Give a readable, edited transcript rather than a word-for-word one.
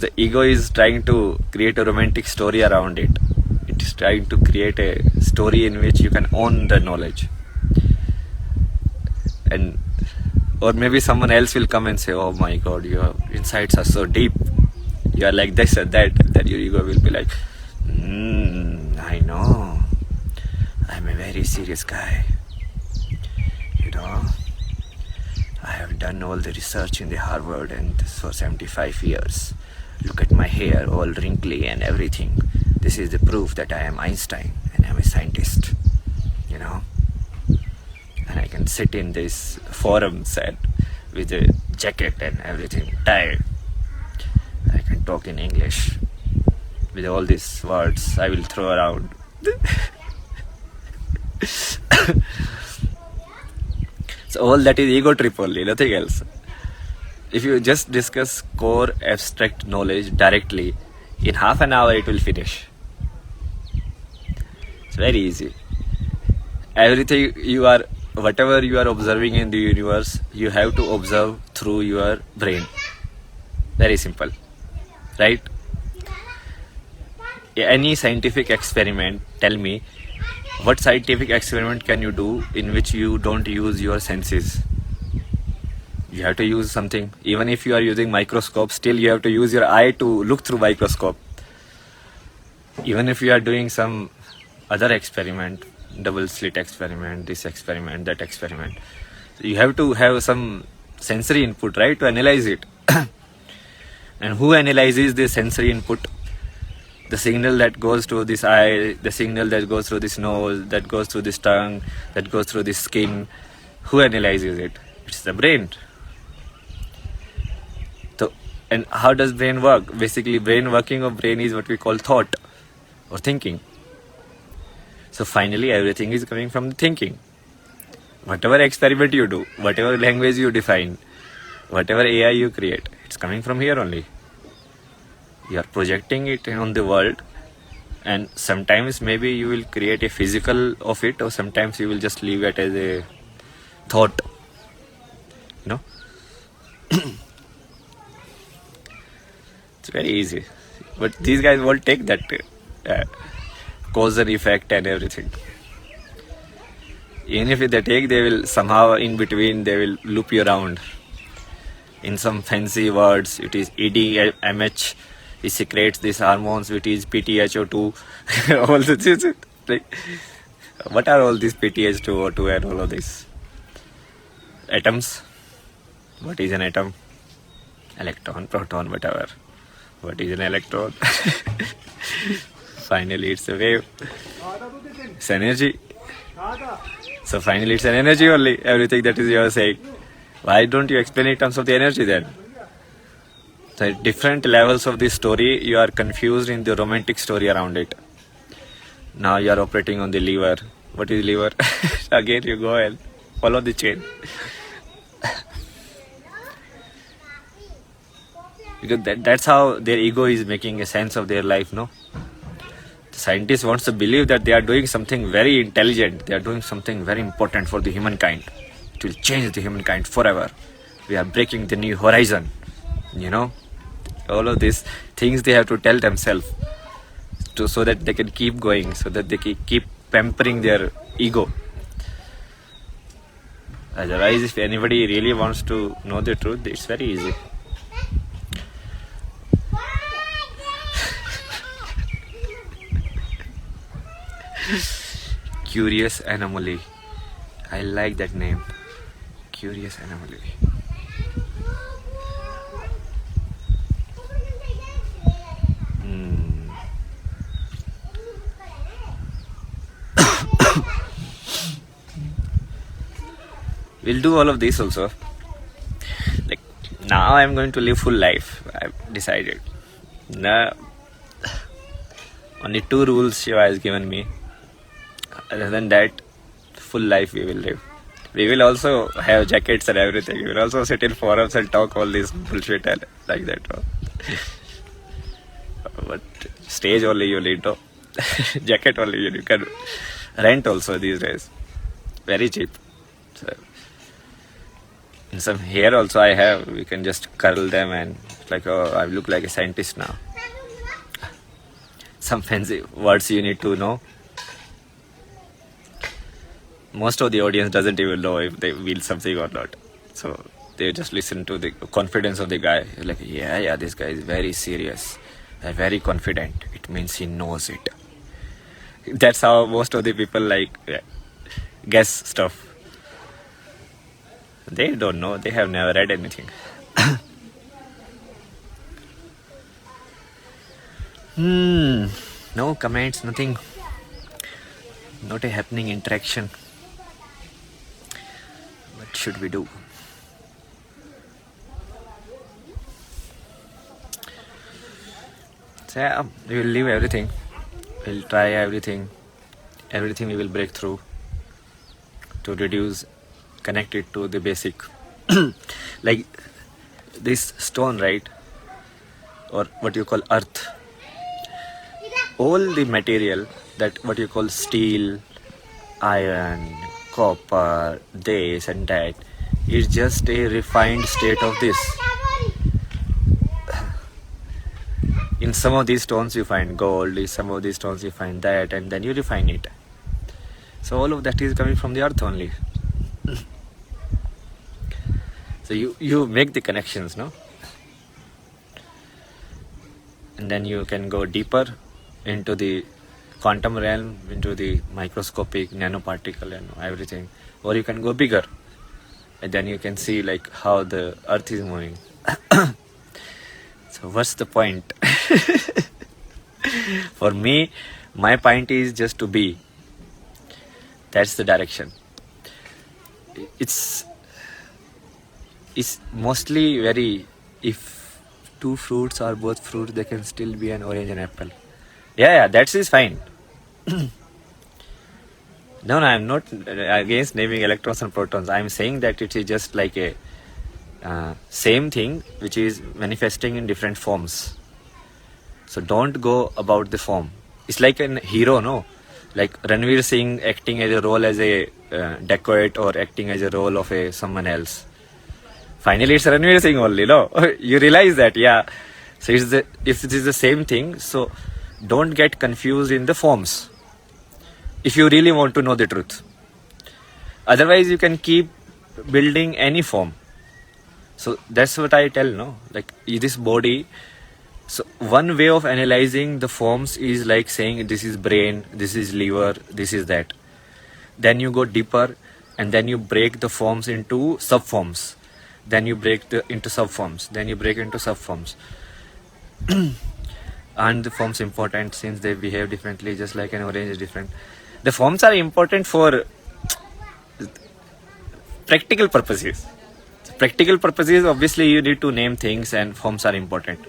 The ego is trying to create a romantic story around it. It is trying to create a story in which you can own the knowledge. And or maybe someone else will come and say, oh my god, your insights are so deep. You are like this or that. Then your ego will be like, I know. I'm a very serious guy. You know, I have done all the research in the Harvard and for 75 years. Look at my hair, all wrinkly and everything. This is the proof that I am Einstein and I'm a scientist. You know, and I can sit in this forum set with a jacket and everything tied. I can talk in English with all these words I will throw around. So all that is ego trip only, nothing else. If you just discuss core abstract knowledge directly, in half an hour it will finish. It's very easy. Everything whatever you are observing in the universe, you have to observe through your brain. Very simple, right? Any scientific experiment, tell me, what scientific experiment can you do in which you don't use your senses? You have to use something. Even if you are using microscope, still you have to use your eye to look through microscope. Even if you are doing some other experiment, double slit experiment, this experiment, that experiment, you have to have some sensory input, right, to analyze it. And who analyzes the sensory input? The signal that goes to this eye, the signal that goes through this nose, that goes through this tongue, that goes through this skin. Who analyzes it? It's the brain. So, and how does brain work? Basically, brain working of brain is what we call thought or thinking. So finally, everything is coming from the thinking. Whatever experiment you do, whatever language you define, whatever AI you create, it's coming from here only. You are projecting it on the world, and sometimes maybe you will create a physical of it, or sometimes you will just leave it as a thought. You know? It's very easy. But these guys won't take that cause and effect and everything. Even if they take, they will somehow in between, they will loop you around. In some fancy words, it is EDMH. It secretes these hormones, which is PTHO2. All this, like, what are all these PTH2O2 and all of this? Atoms. What is an atom? Electron, proton, whatever. What is an electron? Finally, it's a wave. It's energy. So finally, it's an energy only. Everything that is you are saying. Why don't you explain in terms of the energy then? The different levels of this story, you are confused in the romantic story around it. Now you are operating on the lever. What is lever? Again, you go and follow the chain. Because that's how their ego is making a sense of their life, no? The scientist wants to believe that they are doing something very intelligent. They are doing something very important for the humankind. It will change the humankind forever. We are breaking the new horizon, you know? All of these things they have to tell themselves so that they can keep going, so that they can keep pampering their ego. Otherwise, if anybody really wants to know the truth, it's very easy. Curious Anomaly. I like that name. Curious Anomaly. We'll do all of this also. Like, now I'm going to live full life. I've decided. Now, only 2 rules Shiva has given me. Other than that, full life we will live. We will also have jackets and everything. We will also sit in forums and talk all this bullshit and like that. But stage only you need to. Jacket only you can rent also these days. Very cheap. So, And some hair also I have. We can just curl them and it's like, oh, I look like a scientist now. Some fancy words you need to know. Most of the audience doesn't even know if they will something or not. So they just listen to the confidence of the guy. Like, yeah, this guy is very serious, very confident. It means he knows it. That's how most of the people like guess stuff. They don't know. They have never read anything. No comments, nothing. Not a happening interaction. What should we do? So yeah, we will leave everything. We'll try everything. Everything we will break through to reduce, connect it to the basic. Like this stone, right? Or what you call earth. All the material that what you call steel, iron, copper, this and that is just a refined state of this. In some of these stones you find gold, in some of these stones you find that, and then you refine it. So all of that is coming from the earth only. So you make the connections, no? And then you can go deeper into the quantum realm, into the microscopic nanoparticle and everything. Or you can go bigger. And then you can see like how the earth is moving. So what's the point? For me, my point is just to be. That's the direction. It's mostly very, if two fruits are both fruits, they can still be an orange and apple. Yeah, that is fine. No, I'm not against naming electrons and protons. I'm saying that it is just like a same thing which is manifesting in different forms. So don't go about the form. It's like a hero, no? Like Ranveer Singh acting as a role as a dacoit or acting as a role of someone else. Finally, it's Ranveer Singh only, no? You realize that, yeah. So if it is the same thing, so don't get confused in the forms. If you really want to know the truth. Otherwise, you can keep building any form. So that's what I tell, no? Like this body. So one way of analyzing the forms is like saying this is brain, this is liver, this is that. Then you go deeper and then you break the forms into subforms. Then you break into subforms. Then you break into subforms. Aren't the forms important since they behave differently, just like an orange is different? The forms are important for practical purposes. Practical purposes, obviously you need to name things and forms are important.